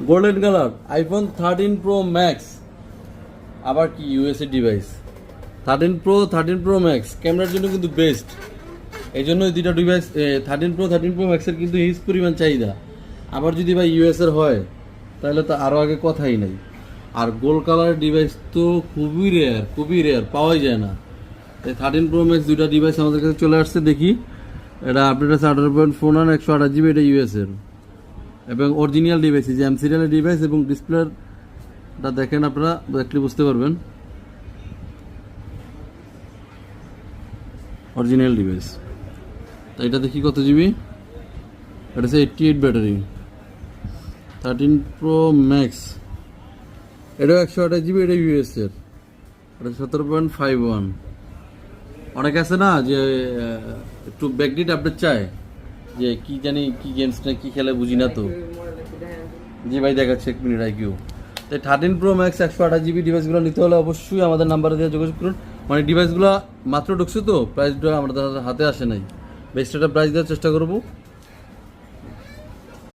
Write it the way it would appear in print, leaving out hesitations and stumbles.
Golden colour iPhone 13 Pro Max, আবার কি USA device 13 Pro Max ক্যামেরার জন্য কিন্তু বেস্ট। এই জন্য দুইটা ডিভাইস 13 Pro Max এর কিন্তু হিউজ পরিমাণ চাহিদা। আবার যদি ভাই ইউএসএর হয় তাহলে তো আরও আগে কথাই নাই। আর গোল্ড কালারের ডিভাইস তো খুবই রেয়ার, পাওয়াই যায় না। এই 13 Pro Max দুইটা ডিভাইস আমাদের কাছে চলে আসছে। দেখি, এটা আপডেট আছে 18.49 128 GB, এটা ইউএসএর এবং অরিজিনাল ডিভাইস, যে এম সিরিয়ালের ডিভাইস এবং ডিসপ্লেটা দেখেন আপনারা দেখলে বুঝতে পারবেন অরিজিনাল ডিভাইস। তো এটা দেখি কত জিবি, এটা হচ্ছে 88 ব্যাটারি 13 Pro Max, এটাও 128 GB, এটা ইউএসএর, এটা 17.51। অনেকে আছে না যে একটু ব্যাকডেট আপডেট চায়, যে কি জানি কি গেমসটা কি খেলে বুঝি না। তো জি ভাই দেখাচ্ছে, 1 মিনিট আইকিউ। তাই 13 Pro Max 128 GB ডিভাইসগুলো নিতে হলে অবশ্যই আমাদের নাম্বারে দিয়ে যোগাযোগ করুন। মানে ডিভাইসগুলো মাত্র ঢুকছে তো, প্রাইসটা আমাদের হাতে আসে নাই, বেস্ট একটা প্রাইস দেওয়ার চেষ্টা করবো।